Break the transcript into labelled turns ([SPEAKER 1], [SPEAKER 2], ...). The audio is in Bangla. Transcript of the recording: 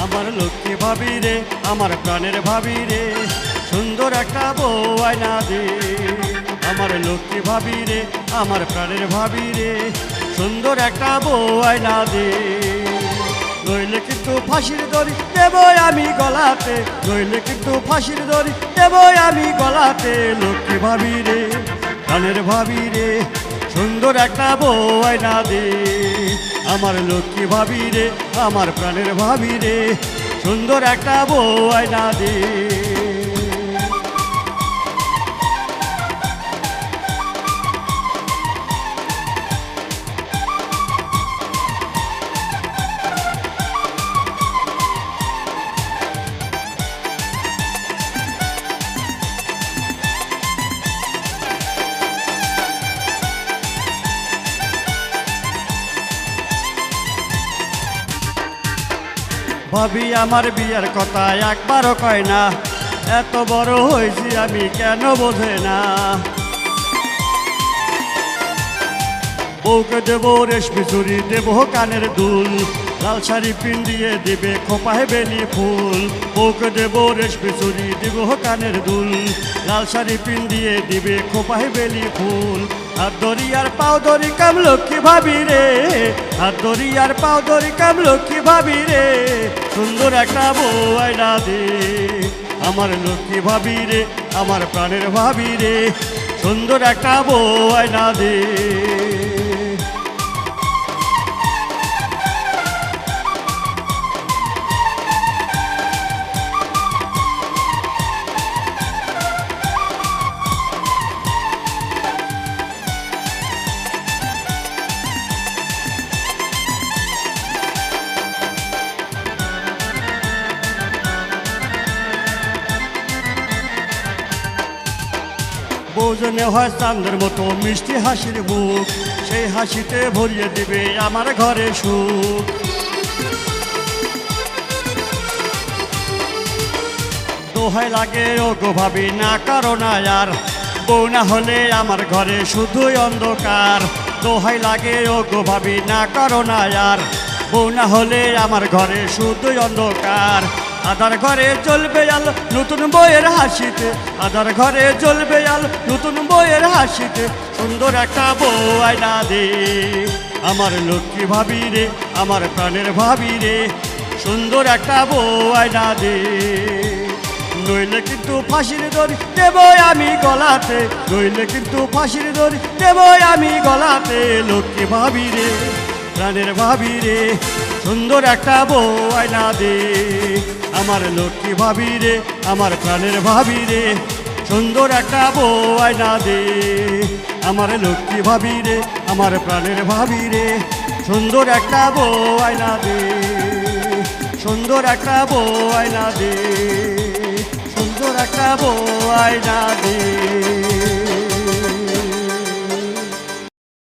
[SPEAKER 1] আমার লক্ষ্মী ভাবি রে, আমার প্রাণের ভাবি রে, সুন্দর একটা বউ আয়না দে। আমার লক্ষ্মী ভাবি রে, আমার প্রাণের ভাবি রে, সুন্দর একটা বউ আয়না দে। নইলে কিন্তু ফাঁসির দড়ি দেবই আমি গলাতে, নইলে কিন্তু ফাঁসির দড়ি দেবই আমি গলাতে। লক্ষ্মী ভাবি রে, প্রাণের ভাবি রে, সুন্দর একটা বউ আয়না দে। আমার লক্ষ্মী ভাবি রে, আমার প্রাণের ভাবি রে, সুন্দর একটা বউ আয়না দে। ভাবি আমার বিয়ের কথা একবারও কয় না, এত বড় হয়েছি আমি কেন বোঝে না। বউকে দেব রেশমি চুড়ি, দেব কানের দুল, লাল শাড়ি পিন্দিয়ে দিবে খোপায় বেলি ফুল। বউকে দেব রেশমি চুড়ি, দেব কানের দুল, লাল শাড়ি পিন্দিয়ে দিবে খোপায় বেলি ফুল। হাত ধরি আর পাও ধরি কাম লক্ষ্মী ভাবি রে, হাত ধরি আর পাও ধরি কাম লক্ষ্মী ভাবি রে, সুন্দর একটা বউ আয়না দে। আমার লক্ষ্মী ভাবি রে, আমার প্রাণের ভাবি রে, সুন্দর একটা বউ আয়না দে। বউজনে হয় চাঁদের মতো মিষ্টি হাসির মুখ, সেই হাসিতে ভরিয়ে দিবে আমার ঘরে সুখ। দোহাই লাগে ও গো ভাবি না কারো না আর, বউ না হলে আমার ঘরে শুধুই অন্ধকার। দোহাই লাগে ও গো ভাবি না কারো না আর, বউ না হলে আমার ঘরে শুধুই অন্ধকার। আধার ঘরে জ্বলবে আলো নতুন বইয়ের হাসিতে, আধার ঘরে জ্বলবে আলো নতুন বইয়ের হাসিতে, সুন্দর একটা বউ আয়না দে। আমার লক্ষ্মী ভাবি রে, আমার প্রাণের ভাবি রে, সুন্দর একটা বউ আয়না দে। নইলে কিন্তু ফাঁসির দড়ি দেবই আমি গলাতে, নইলে কিন্তু ফাঁসির দড়ি দেবই আমি গলাতে। লক্ষ্মী ভাবি রে, প্রাণের ভাবি রে, সুন্দর একটা বউ আয়না দে। আমার লক্ষ্মী ভাবি রে, আমার প্রাণের ভাবি রে, সুন্দর একটা বউ আয়না দে। আমার লক্ষ্মী ভাবি রে, আমার প্রাণের ভাবি রে, সুন্দর একটা বউ আয়না দে। সুন্দর একটা বউ আয়না দে, সুন্দর একটা বউ আয়না দে।